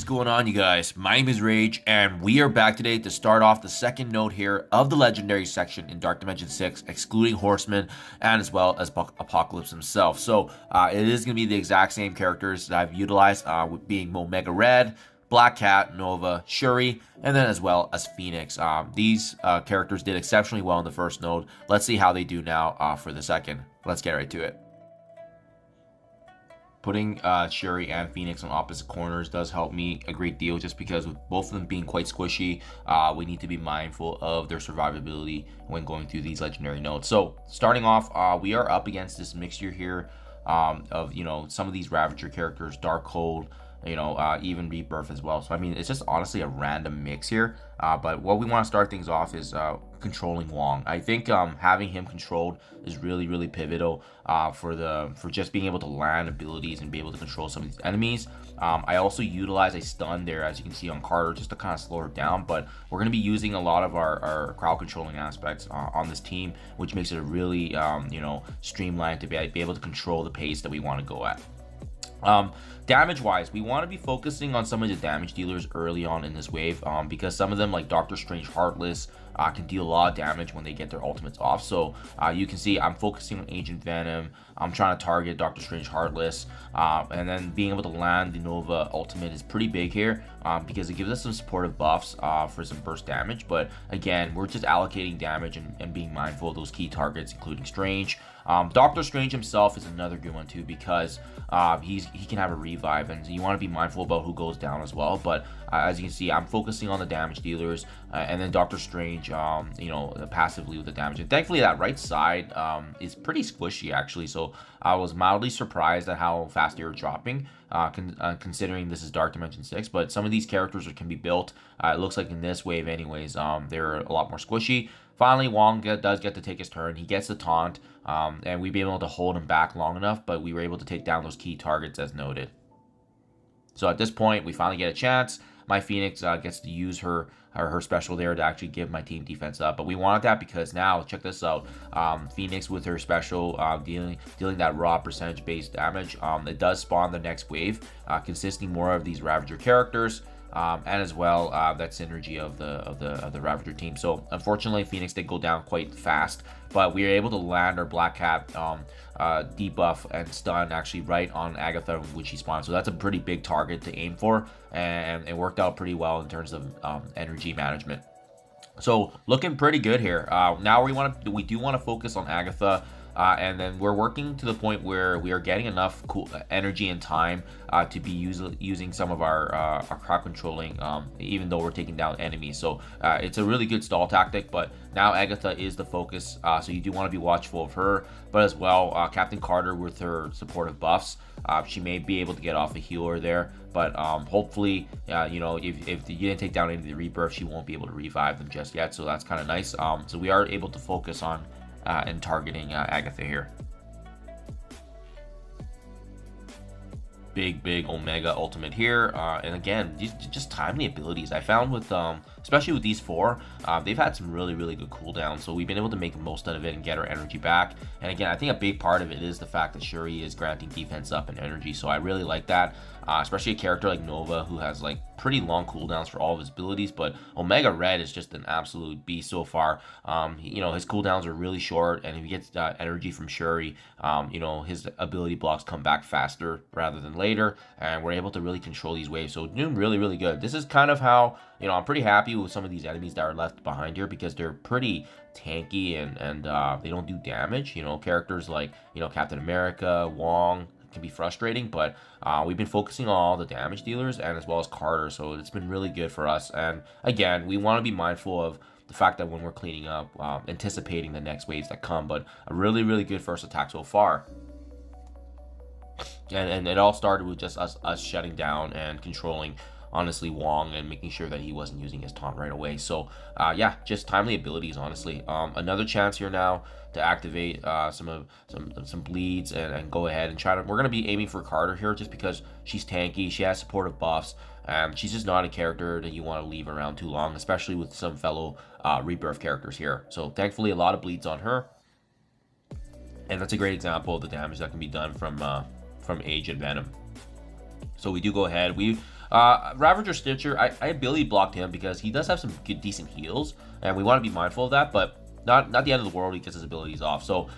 Going on, you guys? My name is Rayge, and we are back today to start off the second node here of the legendary section in Dark Dimension 6, excluding Horseman and as well as Apocalypse himself. So it is going to be the exact same characters that I've utilized, with being Omega Red, Black Cat, Nova, Shuri, and then as well as Phoenix. These characters did exceptionally well in the first node. Let's see how they do now for the second. Let's get right to it. Putting Shuri and Phoenix on opposite corners does help me a great deal, just because with both of them being quite squishy, we need to be mindful of their survivability when going through these legendary nodes. So starting off, we are up against this mixture here of, you know, some of these Ravager characters, Darkhold, you know, even Rebirth as well. So I mean, it's just honestly a random mix here, but what we want to start things off is controlling Wong. I think having him controlled is really pivotal for just being able to land abilities and be able to control some of these enemies. I also utilize a stun there, as you can see on Carter, just to kind of slow her down, but we're going to be using a lot of our crowd controlling aspects on this team, which makes it a really you know, streamlined to be able to control the pace that we want to go at. Damage wise, we want to be focusing on some of the damage dealers early on in this wave, because some of them, like Doctor Strange, Heartless, can deal a lot of damage when they get their ultimates off. So you can see I'm focusing on Agent Venom. I'm trying to target Doctor Strange, Heartless, and then being able to land the Nova ultimate is pretty big here, because it gives us some supportive buffs for some burst damage. But again, we're just allocating damage and being mindful of those key targets, including Strange. Doctor Strange himself is another good one too, because he can have a revive, and you want to be mindful about who goes down as well. But as you can see, I'm focusing on the damage dealers, and then Doctor Strange, you know, passively with the damage. And thankfully that right side is pretty squishy actually, so I was mildly surprised at how fast they were dropping, considering this is Dark Dimension 6. But some of these characters can be built, it looks like in this wave anyways, they're a lot more squishy. Finally, Wong does get to take his turn. He gets the taunt, and we've been able to hold him back long enough, but we were able to take down those key targets as noted. So at this point, we finally get a chance. My Phoenix gets to use her special there to actually give my team defense up. But we wanted that because now, check this out. Phoenix with her special, dealing that raw percentage-based damage, it does spawn the next wave, consisting more of these Ravager characters. And as well that synergy of the Ravager team. So unfortunately, Phoenix did go down quite fast, but we were able to land our Black Cat debuff and stun actually right on Agatha when she spawned. So that's a pretty big target to aim for, and it worked out pretty well in terms of energy management. So looking pretty good here. Now we do want to focus on Agatha. And then we're working to the point where we are getting enough cool energy and time to be using some of our crowd controlling, even though we're taking down enemies. So it's a really good stall tactic, but now Agatha is the focus, so you do want to be watchful of her. But as well, Captain Carter with her supportive buffs, she may be able to get off a healer there, but hopefully, you know, if you didn't take down any of the Rebirth, she won't be able to revive them just yet, so that's kind of nice. So we are able to focus on and targeting Agatha here. Big Omega ultimate here, and again, just timely abilities. I found with especially with these four, they've had some really good cooldowns, so we've been able to make the most out of it and get our energy back. And again, I think a big part of it is the fact that Shuri is granting defense up and energy, so I really like that, especially a character like Nova, who has like pretty long cooldowns for all of his abilities. But Omega Red is just an absolute beast so far. You know, his cooldowns are really short, and if he gets energy from Shuri, you know, his ability blocks come back faster rather than later, and we're able to really control these waves. So doing really good. This is kind of how, you know, I'm pretty happy with some of these enemies that are left behind here, because they're pretty tanky and they don't do damage. You know, characters like, you know, Captain America, Wong can be frustrating, but we've been focusing on all the damage dealers and as well as Carter, so it's been really good for us. And again, we want to be mindful of the fact that when we're cleaning up, anticipating the next waves that come. But a really good first attack so far. And it all started with just us shutting down and controlling, honestly, Wong, and making sure that he wasn't using his taunt right away. So yeah, just timely abilities, honestly. Another chance here now to activate some bleeds and go ahead and try to, we're going to be aiming for Carter here, just because she's tanky, she has supportive buffs, she's just not a character that you want to leave around too long, especially with some fellow Rebirth characters here. So thankfully a lot of bleeds on her. And that's a great example of the damage that can be done from Rayge and Venom. So we do go ahead. We Ravager Stitcher, I ability blocked him because he does have some good, decent heals, and we want to be mindful of that, but not the end of the world. He gets his abilities off. So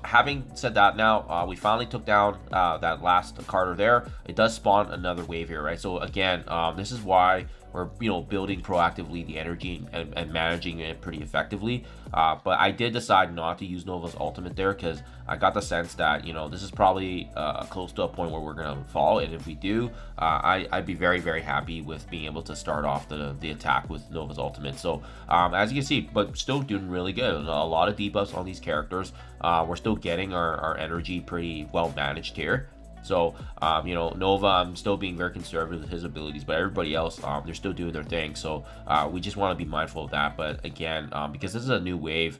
having said that, now we finally took down that last Carter there. It does spawn another wave here, right? So again, this is why we're building proactively the energy and managing it pretty effectively. But I did decide not to use Nova's ultimate there because I got the sense that this is probably close to a point where we're gonna fall, and if we do, I'd be very, very happy with being able to start off the attack with Nova's ultimate. So as you can see, but still doing really good. A lot of debuffs on these characters. We're still getting our energy pretty well managed here. So, Nova, I'm still being very conservative with his abilities, but everybody else, they're still doing their thing. So, we just want to be mindful of that. But again, because this is a new wave,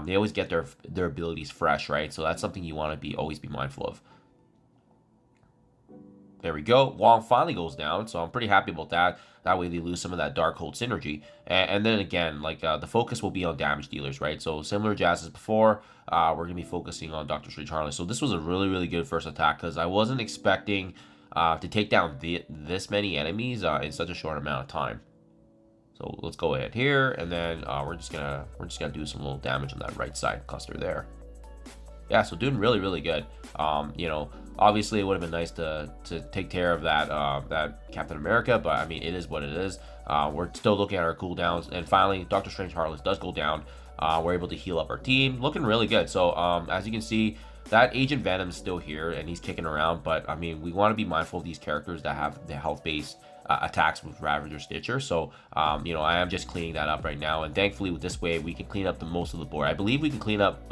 they always get their abilities fresh, right? So that's something you want to always be mindful of. There we go. Wong finally goes down, so I'm pretty happy about that. That way they lose some of that Darkhold synergy. And then again, like the focus will be on damage dealers, right? So similar jazz as before, we're going to be focusing on Dr. Strange Harness. So this was a really, really good first attack because I wasn't expecting to take down this many enemies in such a short amount of time. So let's go ahead here, and then we're just gonna do some little damage on that right side cluster there. Yeah, so doing really, really good. Obviously it would have been nice to take care of that Captain America, but I mean, it is what it is. We're still looking at our cooldowns, and finally Dr. Strange Heartless does go down. We're able to heal up our team, looking really good. So as you can see, that Agent Venom is still here and he's kicking around, but I mean, we want to be mindful of these characters that have the health-based attacks with Ravager Stitcher. So I am just cleaning that up right now, and thankfully with this wave we can clean up the most of the board. I believe we can clean up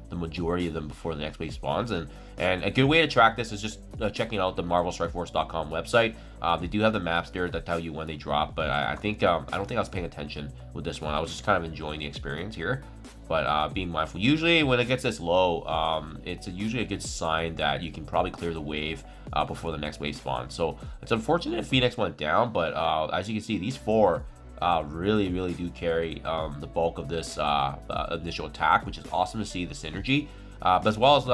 the majority of them before the next wave spawns, and a good way to track this is just checking out the MarvelStrikeForce.com website. They do have the maps there that tell you when they drop, but I don't think I was paying attention with this one. I was just kind of enjoying the experience here, but being mindful. Usually when it gets this low, it's usually a good sign that you can probably clear the wave before the next wave spawns. So it's unfortunate Phoenix went down, but as you can see, these four really, really do carry the bulk of this initial attack, which is awesome to see the synergy. As well as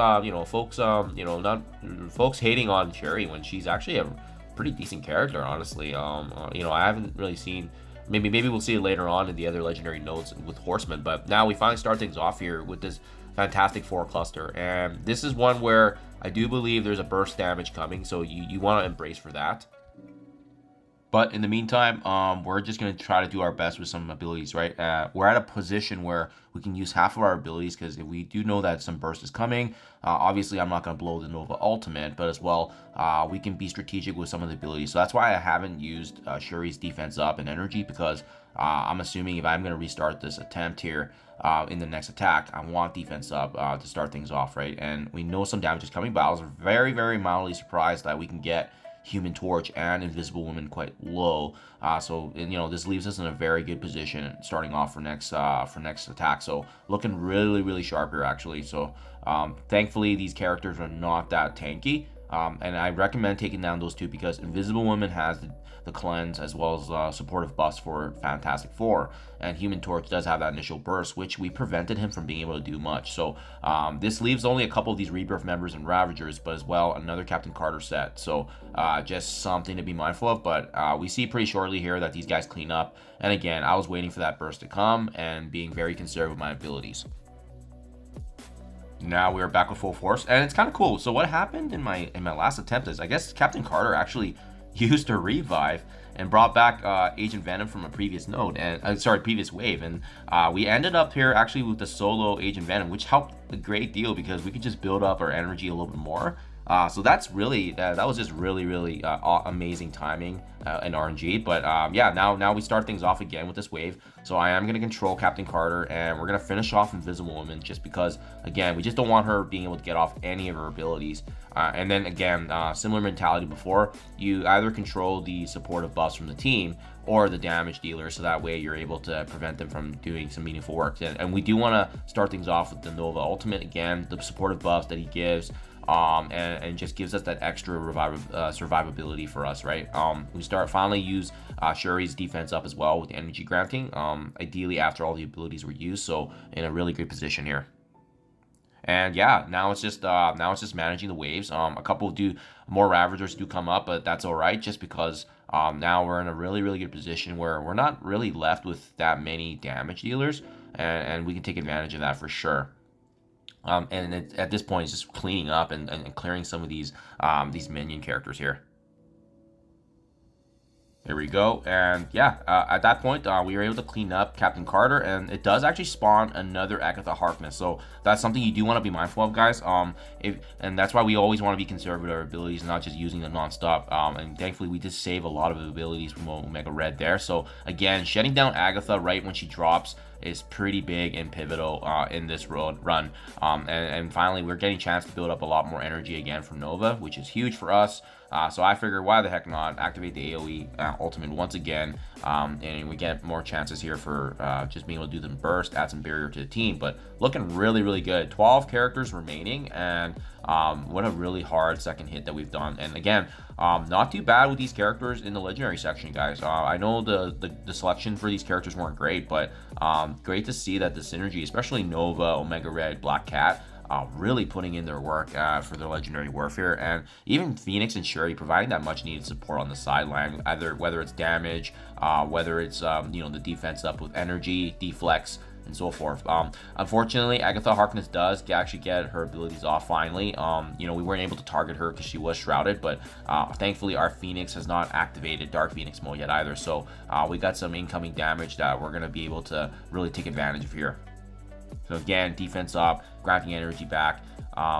folks not folks hating on Cherry when she's actually a pretty decent character, honestly. I haven't really seen, maybe we'll see it later on in the other legendary nodes with Horseman, but now we finally start things off here with this fantastic 4 cluster, and this is one where I do believe there's a burst damage coming, so you want to embrace for that. But in the meantime, we're just going to try to do our best with some abilities, right? We're at a position where we can use half of our abilities because if we do know that some burst is coming, obviously I'm not going to blow the Nova ultimate, but as well, we can be strategic with some of the abilities. So that's why I haven't used Shuri's defense up and energy, because I'm assuming if I'm going to restart this attempt here in the next attack, I want defense up to start things off, right? And we know some damage is coming, but I was very, very mildly surprised that we can get Human Torch and Invisible Woman quite low, so this leaves us in a very good position starting off for next attack. So looking really, really sharp here actually. So thankfully these characters are not that tanky, and I recommend taking down those two because Invisible Woman has the cleanse as well as supportive buffs for Fantastic Four, and Human Torch does have that initial burst, which we prevented him from being able to do much. So this leaves only a couple of these Rebirth members and Ravagers, but as well another Captain Carter set. So just something to be mindful of, but we see pretty shortly here that these guys clean up, and again, I was waiting for that burst to come and being very conservative with my abilities. Now we are back with full force, and it's kind of cool. So what happened in my last attempt is, I guess Captain Carter actually used a revive and brought back Agent Venom from a previous node, and previous wave, and we ended up here actually with the solo Agent Venom, which helped a great deal because we could just build up our energy a little bit more. So that's really that was just really, really amazing timing in RNG. But yeah, now we start things off again with this wave. So I am going to control Captain Carter, and we're going to finish off Invisible Woman just because, again, we just don't want her being able to get off any of her abilities. And then again, similar mentality before, you either control the supportive buffs from the team or the damage dealer, so that way you're able to prevent them from doing some meaningful work. And we do want to start things off with the Nova ultimate, again, the supportive buffs that he gives, and just gives us that extra survivability for us, right? We finally use Shuri's defense up as well with the energy granting, ideally after all the abilities were used, so in a really good position here. And yeah, now it's just managing the waves. A couple more Ravagers do come up, but that's all right, just because now we're in a really good position where we're not really left with that many damage dealers, and we can take advantage of that for sure. At this point, it's just cleaning up and clearing some of these minion characters here. There we go. And yeah, at that point, we were able to clean up Captain Carter, and it does actually spawn another Agatha Harkness. So that's something you do want to be mindful of, guys. And that's why we always want to be conservative with our abilities, not just using them nonstop. And thankfully, we did save a lot of abilities from Omega Red there. So again, shutting down Agatha right when she drops is pretty big and pivotal in this run. And finally, we're getting a chance to build up a lot more energy again from Nova, which is huge for us. So I figured, why the heck not activate the AoE ultimate once again, and we get more chances here for just being able to do them burst, add some barrier to the team. But looking really good. 12 characters remaining, and what a really hard second hit that we've done. And again, not too bad with these characters in the legendary section, guys. I know the selection for these characters weren't great, but great to see that the synergy, especially Nova, Omega Red, Black Cat, really putting in their work for their legendary warfare, and even Phoenix and Shuri providing that much needed support on the sideline, whether it's damage, whether it's the defense up with energy, deflex, and so forth. Unfortunately, Agatha Harkness does actually get her abilities off finally. We weren't able to target her because she was shrouded, but thankfully our Phoenix has not activated Dark Phoenix mode yet either. So we got some incoming damage that we're going to be able to really take advantage of here. So again, defense up, granting energy back,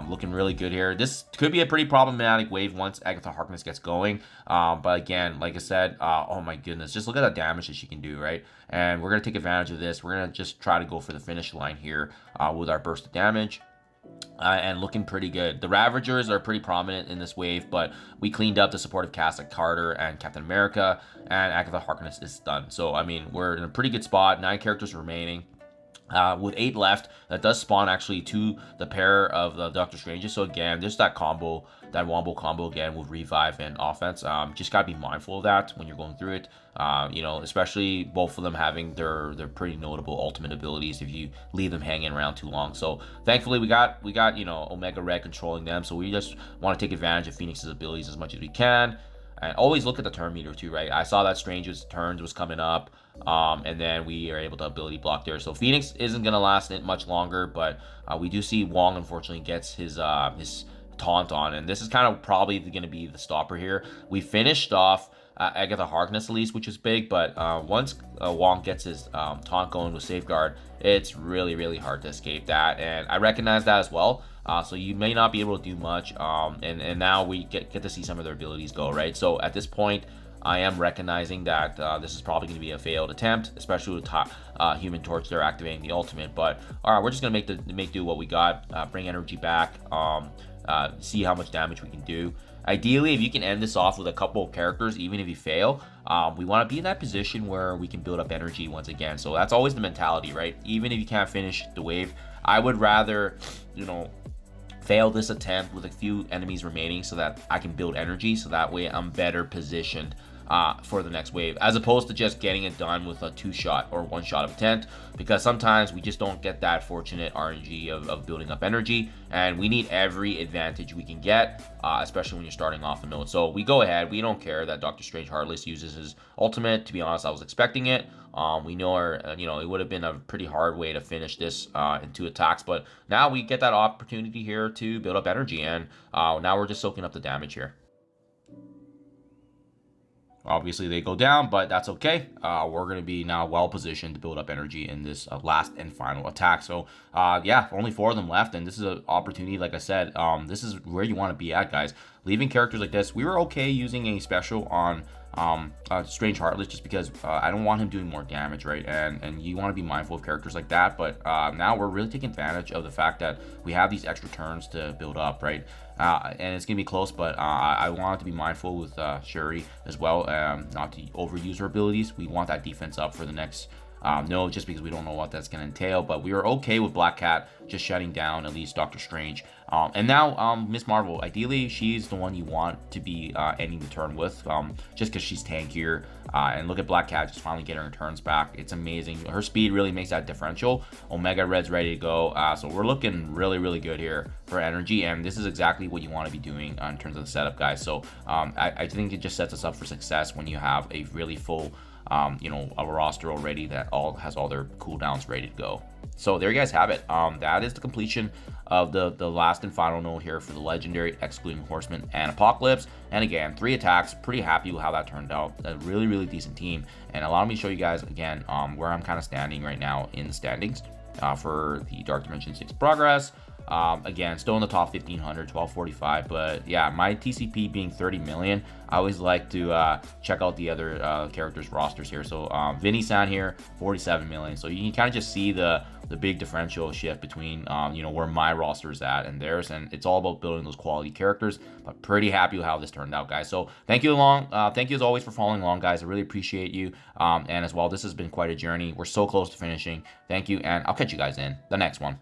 looking really good here. This could be a pretty problematic wave once Agatha Harkness gets going. But again, like I said, oh my goodness, just look at that damage that she can do, right? And we're going to take advantage of this. We're going to just try to go for the finish line here with our burst of damage. And looking pretty good. The Ravagers are pretty prominent in this wave, but we cleaned up the supportive cast like Carter and Captain America, and Agatha Harkness is done. So, I mean, we're in a pretty good spot. 9 characters remaining. With 8 left, that does spawn actually to the pair of the Doctor Stranges. So again, there's that combo, that wombo combo again with revive and offense. Just gotta be mindful of that when you're going through it. Especially both of them having their pretty notable ultimate abilities if you leave them hanging around too long. So thankfully we got Omega Red controlling them. So we just want to take advantage of Phoenix's abilities as much as we can. And always look at the turn meter too, right? I saw that Strange's turns was coming up, and then we are able to ability block there. So Phoenix isn't going to last it much longer, but we do see Wong unfortunately gets his taunt on, and this is kind of probably going to be the stopper here. We finished off Agatha Harkness at least, which is big, but once Wong gets his taunt going with Safeguard, it's really hard to escape that, and I recognize that as well. So you may not be able to do much, and now we get to see some of their abilities go, right? So at this point, I am recognizing that this is probably going to be a failed attempt, especially with Human Torch there activating the ultimate. But all right, we're just going to make do what we got, bring energy back, see how much damage we can do. Ideally, if you can end this off with a couple of characters, even if you fail, we want to be in that position where we can build up energy once again. So that's always the mentality, right? Even if you can't finish the wave, I would rather, fail this attempt with a few enemies remaining so that I can build energy, so that way I'm better positioned for the next wave, as opposed to just getting it done with a 2-shot or 1-shot attempt, because sometimes we just don't get that fortunate RNG of building up energy, and we need every advantage we can get, especially when you're starting off a node. So we go ahead, we don't care that Doctor Strange Heartless uses his ultimate. To be honest, I was expecting it. We know it would have been a pretty hard way to finish this in 2 attacks, but now we get that opportunity here to build up energy, and now we're just soaking up the damage here. Obviously, they go down, but that's okay. We're going to be now well positioned to build up energy in this last and final attack. So, yeah, only 4 of them left, and this is an opportunity, like I said, this is where you want to be at, guys. Leaving characters like this, we were okay using a special on Strange Heartless just because I don't want him doing more damage, right? And you want to be mindful of characters like that, but now we're really taking advantage of the fact that we have these extra turns to build up, right? And it's gonna be close, but I want to be mindful with Shuri as well, not to overuse her abilities. We want that defense up for the next no, just because we don't know what that's going to entail. But we were okay with Black Cat just shutting down at least Doctor Strange. And now Miss Marvel, ideally she's the one you want to be ending the turn with, just because she's tankier. And look at Black Cat just finally getting her turns back. It's amazing. Her speed really makes that differential. Omega Red's ready to go. So we're looking really, really good here for energy. And this is exactly what you want to be doing in terms of the setup, guys. So I think it just sets us up for success when you have a really full, a roster already that has all their cooldowns ready to go. So there you guys have it. That is the completion of the last and final node here for the legendary, excluding Horseman and Apocalypse. And again, 3 attacks. Pretty happy with how that turned out. A really, really decent team. And allow me to show you guys again where I'm kind of standing right now in the standings for the Dark Dimension 6 progress. Again, still in the top 1500, 1245, but yeah, my TCP being 30 million, I always like to check out the other characters rosters here. So Vinny-san here, 47 million. So you can kind of just see the big differential shift between where my roster is at and theirs, and it's all about building those quality characters. But pretty happy with how this turned out, guys. So thank you as always for following along, guys. I really appreciate you, and as well, this has been quite a journey. We're so close to finishing. Thank you, and I'll catch you guys in the next one.